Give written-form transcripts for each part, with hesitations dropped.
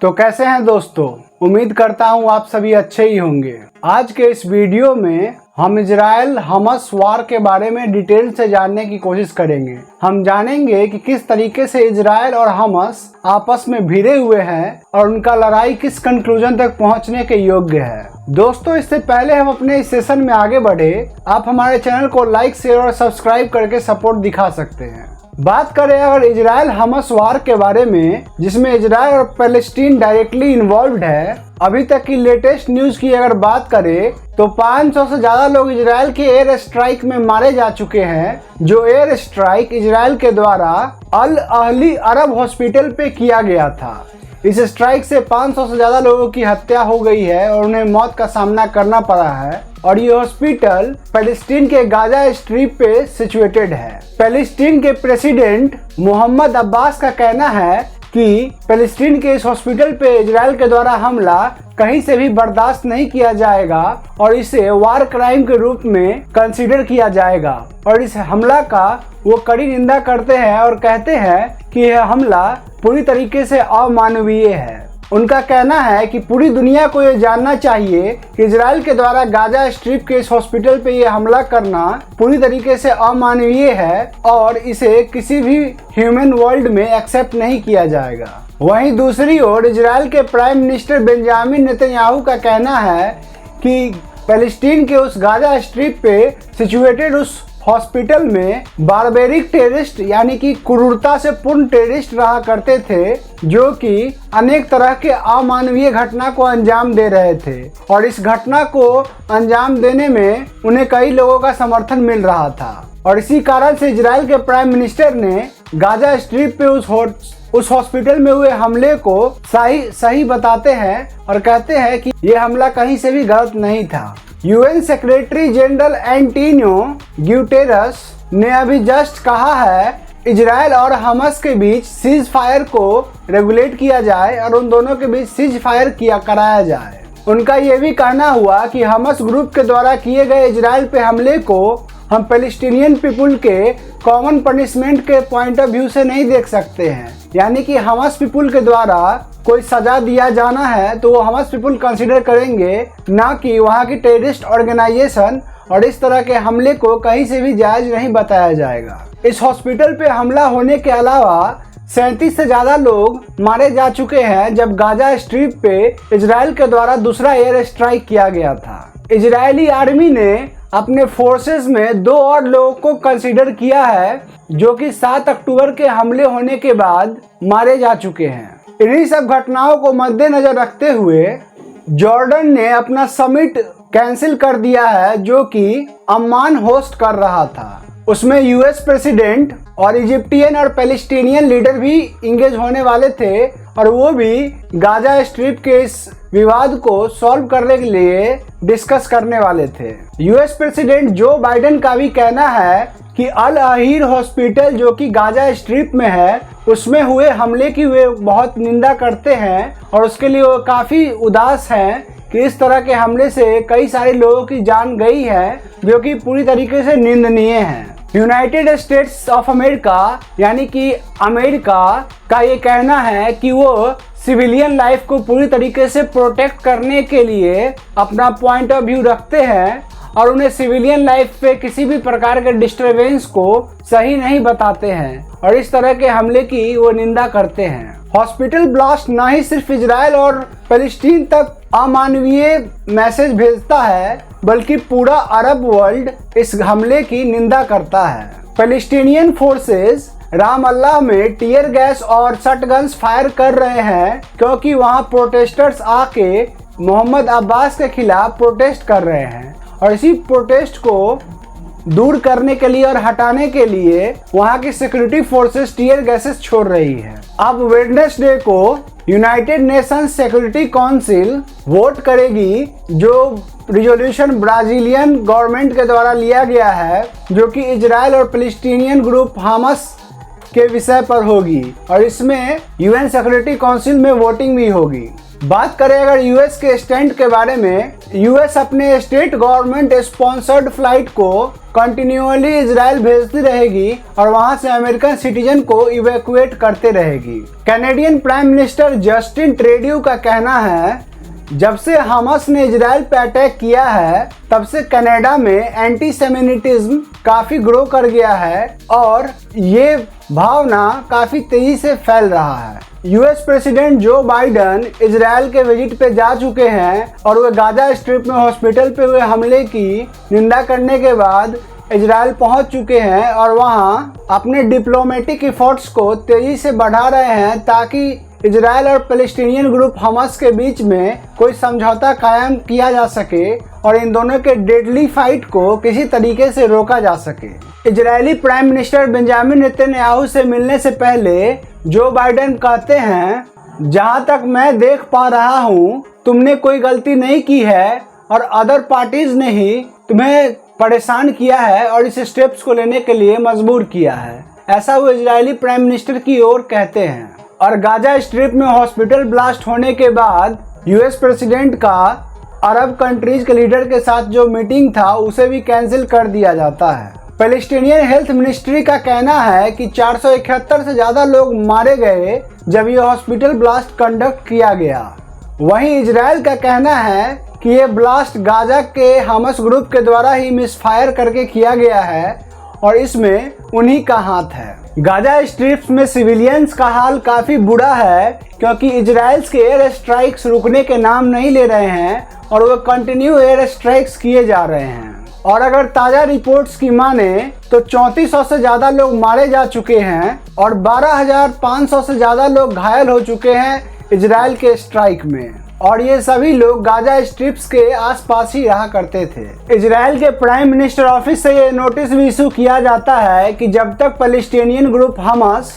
तो कैसे हैं दोस्तों, उम्मीद करता हूं आप सभी अच्छे ही होंगे। आज के इस वीडियो में हम इजराइल हमास वार के बारे में डिटेल से जानने की कोशिश करेंगे। हम जानेंगे कि किस तरीके से इजराइल और हमास आपस में भिड़े हुए हैं और उनका लड़ाई किस कंक्लूजन तक पहुंचने के योग्य है। दोस्तों, इससे पहले हम अपने इस सेशन में आगे बढ़े, आप हमारे चैनल को लाइक, शेयर और सब्सक्राइब करके सपोर्ट दिखा सकते हैं। बात करें अगर इजराइल हमास वार के बारे में, जिसमें इजराइल और पैलेस्टीन डायरेक्टली इन्वॉल्व्ड है, अभी तक की लेटेस्ट न्यूज की अगर बात करें तो 500 से ज्यादा लोग इजराइल के एयर स्ट्राइक में मारे जा चुके हैं, जो एयर स्ट्राइक इजराइल के द्वारा अल अहली अरब हॉस्पिटल पे किया गया था। इस स्ट्राइक से 500 से ज्यादा लोगों की हत्या हो गई है और उन्हें मौत का सामना करना पड़ा है। और ये हॉस्पिटल पैलेस्टीन के गाजा स्ट्रिप पे सिचुएटेड है। पैलेस्टीन के प्रेसिडेंट मोहम्मद अब्बास का कहना है कि पैलेस्टीन के इस हॉस्पिटल पे इजराइल के द्वारा हमला कहीं से भी बर्दाश्त नहीं किया जाएगा और इसे वार क्राइम के रूप में कंसीडर किया जाएगा। और इस हमला का वो कड़ी निंदा करते हैं और कहते हैं कि यह हमला पूरी तरीके से अमानवीय है। उनका कहना है कि पूरी दुनिया को ये जानना चाहिए कि इजराइल के द्वारा गाजा स्ट्रिप के इस हॉस्पिटल पे ये हमला करना पूरी तरीके से अमानवीय है और इसे किसी भी ह्यूमन वर्ल्ड में एक्सेप्ट नहीं किया जाएगा। वहीं दूसरी ओर इजराइल के प्राइम मिनिस्टर बेंजामिन नेतन्याहू का कहना है कि पैलेस्टीन के उस गाजा स्ट्रिप पे सिचुएटेड उस हॉस्पिटल में बारबेरिक टेररिस्ट यानी कि क्रूरता से पूर्ण टेररिस्ट रहा करते थे, जो कि अनेक तरह के अमानवीय घटना को अंजाम दे रहे थे और इस घटना को अंजाम देने में उन्हें कई लोगों का समर्थन मिल रहा था। और इसी कारण से इजराइल के प्राइम मिनिस्टर ने गाजा स्ट्रिप पे उस हॉस्पिटल में हुए हमले को सही बताते हैं और कहते हैं कि यह हमला कहीं से भी गलत नहीं था। UN secretary general Antonio Guterres ने अभी जस्ट कहा है इजराइल और हमास के बीच सीज फायर को रेगुलेट किया जाए और उन दोनों के बीच सीज फायर कराया जाए। उनका ये भी कहना हुआ कि हमास ग्रुप के द्वारा किए गए इजराइल पे हमले को हम पैलेस्टीनियन पीपुल के कॉमन पनिशमेंट के पॉइंट ऑफ व्यू से नहीं देख सकते हैं। यानी कि हमास पीपुल के द्वारा कोई सजा दिया जाना है तो वो हमास पीपुल कंसीडर करेंगे, ना कि वहाँ की टेररिस्ट ऑर्गेनाइजेशन। और इस तरह के हमले को कहीं से भी जायज नहीं बताया जाएगा। इस हॉस्पिटल पे हमला होने के अलावा 37 से ज्यादा लोग मारे जा चुके हैं जब गाजा स्ट्रिप पे इजराइल के द्वारा दूसरा एयर स्ट्राइक किया गया था। इजरायली आर्मी ने अपने फोर्सेस में 2 और लोगों को कंसीडर किया है, जो कि 7 अक्टूबर के हमले होने के बाद मारे जा चुके हैं। इन्हीं सब घटनाओं को मद्देनजर रखते हुए जॉर्डन ने अपना समिट कैंसिल कर दिया है, जो कि अम्मान होस्ट कर रहा था। उसमें यूएस प्रेसिडेंट और इजिप्टियन और पैलेस्टीनियन लीडर भी इंगेज होने वाले थे और वो भी गाजा स्ट्रिप के इस विवाद को सॉल्व करने के लिए डिस्कस करने वाले थे। यूएस प्रेसिडेंट जो बाइडेन का भी कहना है कि अल अहीर हॉस्पिटल जो कि गाजा स्ट्रिप में है, उसमें हुए हमले की वे बहुत निंदा करते हैं और उसके लिए वो काफ़ी उदास हैं कि इस तरह के हमले से कई सारे लोगों की जान गई है, जो कि पूरी तरीके से निंदनीय है। यूनाइटेड स्टेट्स ऑफ अमेरिका यानी कि अमेरिका का ये कहना है कि वो सिविलियन लाइफ को पूरी तरीके से प्रोटेक्ट करने के लिए अपना पॉइंट ऑफ व्यू रखते हैं और उन्हें सिविलियन लाइफ पे किसी भी प्रकार के डिस्टरबेंस को सही नहीं बताते हैं और इस तरह के हमले की वो निंदा करते हैं। हॉस्पिटल ब्लास्ट न ही सिर्फ इजराइल और पैलेस्टीन तक अमानवीय मैसेज भेजता है, बल्कि पूरा अरब वर्ल्ड इस हमले की निंदा करता है। पैलेस्टीनियन फोर्सेस राम अल्लाह में टीयर गैस और शॉटगन्स फायर कर रहे हैं, क्योंकि वहां प्रोटेस्टर्स आके मोहम्मद अब्बास के खिलाफ प्रोटेस्ट कर रहे हैं और इसी प्रोटेस्ट को दूर करने के लिए और हटाने के लिए वहां की सिक्योरिटी फोर्सेस टीयर गैसेस छोड़ रही है। अब वेडनेसडे को United Nations security council vote करेगी, जो रिजोल्यूशन ब्राजीलियन गवर्नमेंट के द्वारा लिया गया है, जो कि इजराइल और पैलेस्टीनियन ग्रुप हमास के विषय पर होगी और इसमें यूएन सिक्योरिटी काउंसिल में वोटिंग भी होगी। बात करें अगर यूएस के स्टैंड के बारे में, यूएस अपने स्टेट गवर्नमेंट स्पॉन्सर्ड फ्लाइट को कंटिन्यूअली इजराइल भेजती रहेगी और वहां से अमेरिकन सिटीजन को इवैक्यूएट करते रहेगी। कैनेडियन प्राइम मिनिस्टर जस्टिन ट्रूडेau का कहना है, जब से हमास ने इजराइल पे अटैक किया है तब से कनाडा में एंटीसेमिटिज्म काफी ग्रो कर गया है और ये भावना काफी तेजी से फैल रहा है। यूएस प्रेसिडेंट जो बाइडन इजराइल के विजिट पे जा चुके हैं और वे गाजा स्ट्रिप में हॉस्पिटल पे हुए हमले की निंदा करने के बाद इजराइल पहुंच चुके हैं और वहां अपने डिप्लोमेटिक एफर्ट्स को तेजी से बढ़ा रहे हैं ताकि इजराइल और पैलेस्टीनियन ग्रुप हमास के बीच में कोई समझौता कायम किया जा सके और इन दोनों के डेडली फाइट को किसी तरीके से रोका जा सके। Israeli prime minister Benjamin Netanyahu से मिलने से पहले जो बाइडन कहते हैं, जहां तक मैं देख पा रहा हूं तुमने कोई गलती नहीं की है और अदर पार्टीज ने ही तुम्हें परेशान किया है और इस स्टेप्स को लेने के लिए मजबूर किया है, ऐसा वो इजरायली प्राइम मिनिस्टर की ओर कहते हैं। और गाजा स्ट्रिप में हॉस्पिटल ब्लास्ट होने के बाद यूएस प्रेसिडेंट का अरब कंट्रीज के लीडर के साथ जो मीटिंग था उसे भी कैंसिल कर दिया जाता है। पैलेस्टीनियन हेल्थ मिनिस्ट्री का कहना है कि 471 से ज़्यादा लोग मारे गए जब ये हॉस्पिटल ब्लास्ट कंडक्ट किया गया। वहीं इजराइल का कहना है कि ये ब्लास्ट गाजा के हमास ग्रुप के द्वारा ही मिसफायर करके किया गया है और इसमें उन्हीं का हाथ है। गाजा स्ट्रिप्स में सिविलियंस का हाल काफ़ी बुरा है क्योंकि इजराइल के एयर स्ट्राइक्स रुकने के नाम नहीं ले रहे हैं और वो कंटिन्यू एयर स्ट्राइक्स किए जा रहे हैं। और अगर ताज़ा रिपोर्ट्स की माने तो 3400 से ज़्यादा लोग मारे जा चुके हैं और 12,500 से ज़्यादा लोग घायल हो चुके हैं इजराइल के स्ट्राइक में और ये सभी लोग गाजा स्ट्रिप्स के आसपास ही रहा करते थे। इजराइल के प्राइम मिनिस्टर ऑफिस से ये नोटिस भी इशू किया जाता है कि जब तक पैलेस्टीनियन ग्रुप हमास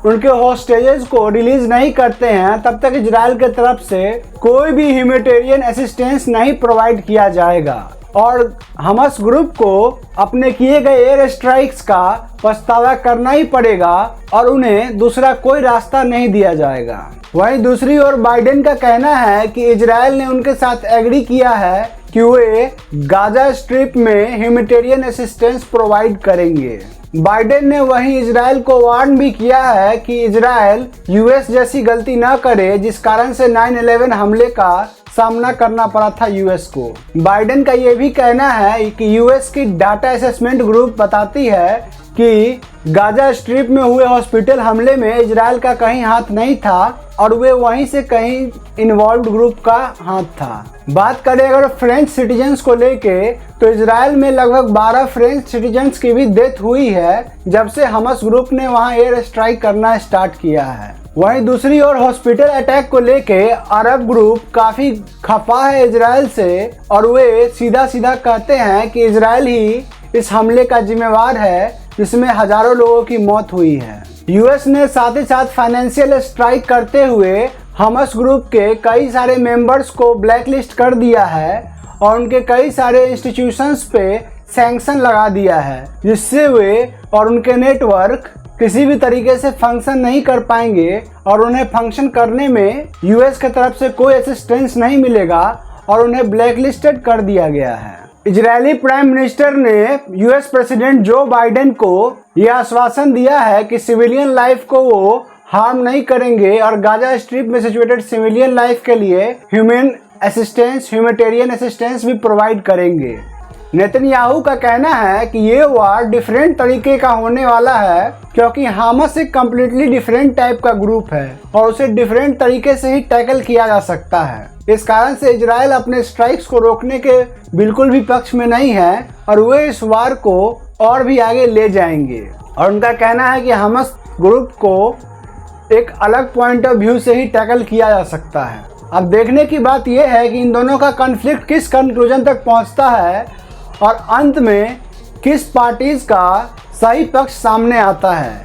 उनके हॉस्टेजेस को रिलीज नहीं करते हैं तब तक इजराइल के तरफ से कोई भी ह्यूमैनिटेरियन असिस्टेंस नहीं प्रोवाइड किया जाएगा और हमास ग्रुप को अपने किए गए एयर स्ट्राइक्स का पछतावा करना ही पड़ेगा और उन्हें दूसरा कोई रास्ता नहीं दिया जाएगा। वहीं दूसरी ओर बाइडेन का कहना है कि इजराइल ने उनके साथ एग्री किया है कि वे गाजा स्ट्रिप में ह्यूमैनिटेरियन असिस्टेंस प्रोवाइड करेंगे। बाइडेन ने वहीं इजराइल को वार्न भी किया है कि इजराइल यूएस जैसी गलती न करे जिस कारण से 9/11 हमले का सामना करना पड़ा था यूएस को। बाइडेन का ये भी कहना है कि यूएस की डाटा असेसमेंट ग्रुप बताती है कि गाजा स्ट्रिप में हुए हॉस्पिटल हमले में इजराइल का कहीं हाथ नहीं था और वे वहीं से कहीं इन्वॉल्व्ड ग्रुप का हाथ था। बात करें अगर फ्रेंच सिटीजन्स को लेके तो इजराइल में लगभग 12 फ्रेंच सिटीजन्स की भी डेथ हुई है जब से हमास ग्रुप ने वहां एयर स्ट्राइक करना स्टार्ट किया है। वहीं दूसरी ओर हॉस्पिटल अटैक को लेके अरब ग्रुप काफी खफा है इजराइल से और वे सीधा सीधा कहते हैं कि इजराइल ही इस हमले का जिम्मेवार है जिसमें हजारों लोगों की मौत हुई है। यूएस ने साथ ही साथ फाइनेंशियल स्ट्राइक करते हुए हमास ग्रुप के कई सारे मेंबर्स को ब्लैकलिस्ट कर दिया है और उनके कई सारे इंस्टीट्यूशंस पे सैंक्शन लगा दिया है जिससे वे और उनके नेटवर्क किसी भी तरीके से फंक्शन नहीं कर पाएंगे और उन्हें फंक्शन करने में यूएस की तरफ से कोई असिस्टेंस नहीं मिलेगा और उन्हें ब्लैकलिस्टेड कर दिया गया है। इजरायली प्राइम मिनिस्टर ने यूएस प्रेसिडेंट जो बाइडेन को यह आश्वासन दिया है कि सिविलियन लाइफ को वो हार्म नहीं करेंगे और गाजा स्ट्रिप में सिचुएटेड सिविलियन लाइफ के लिए ह्यूमैनिटेरियन असिस्टेंस भी प्रोवाइड करेंगे। नेतन्याहू का कहना है कि ये वार डिफरेंट तरीके का होने वाला है क्योंकि हमास एक कम्प्लीटली डिफरेंट टाइप का ग्रुप है और उसे डिफरेंट तरीके से ही टैकल किया जा सकता है। इस कारण से इजराइल अपने स्ट्राइक्स को रोकने के बिल्कुल भी पक्ष में नहीं है और वे इस वार को और भी आगे ले जाएंगे और उनका कहना है कि हमास ग्रुप को एक अलग पॉइंट ऑफ व्यू से ही टैकल किया जा सकता है। अब देखने की बात यह है कि इन दोनों का कॉन्फ्लिक्ट किस कंक्लूजन तक पहुंचता है और अंत में किस पार्टीज का सही पक्ष सामने आता है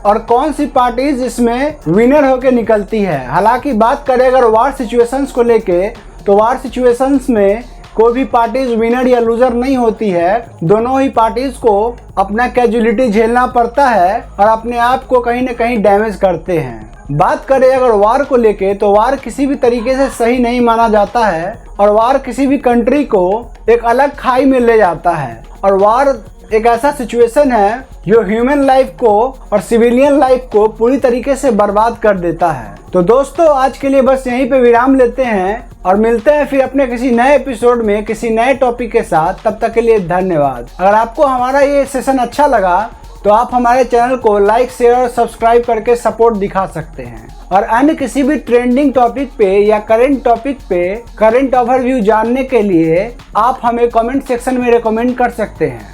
और कौन सी पार्टीज इसमें विनर होकर निकलती है। हालांकि बात करें अगर वार सिचुएशंस को लेके तो वार सिचुएशंस में कोई भी पार्टीज विनर या लूजर नहीं होती है, दोनों ही पार्टीज को अपना कैजुअलिटी झेलना पड़ता है और अपने आप को कहीं न कहीं डैमेज करते हैं। बात करें अगर वार को लेके, तो वार किसी भी तरीके से सही नहीं माना जाता है और वार किसी भी कंट्री को एक अलग खाई में ले जाता है। और वार एक ऐसा सिचुएशन है जो ह्यूमन लाइफ को और सिविलियन लाइफ को पूरी तरीके से बर्बाद कर देता है। तो दोस्तों, आज के लिए बस यहीं पे विराम लेते हैं और मिलते हैं फिर अपने किसी नए एपिसोड में किसी नए टॉपिक के साथ। तब तक के लिए धन्यवाद। अगर आपको हमारा ये सेशन अच्छा लगा तो आप हमारे चैनल को लाइक, शेयर और सब्सक्राइब करके सपोर्ट दिखा सकते हैं। और अन्य किसी भी ट्रेंडिंग टॉपिक पे या करंट टॉपिक पे करंट ओवरव्यू जानने के लिए आप हमें कमेंट सेक्शन में रेकमेंड कर सकते हैं।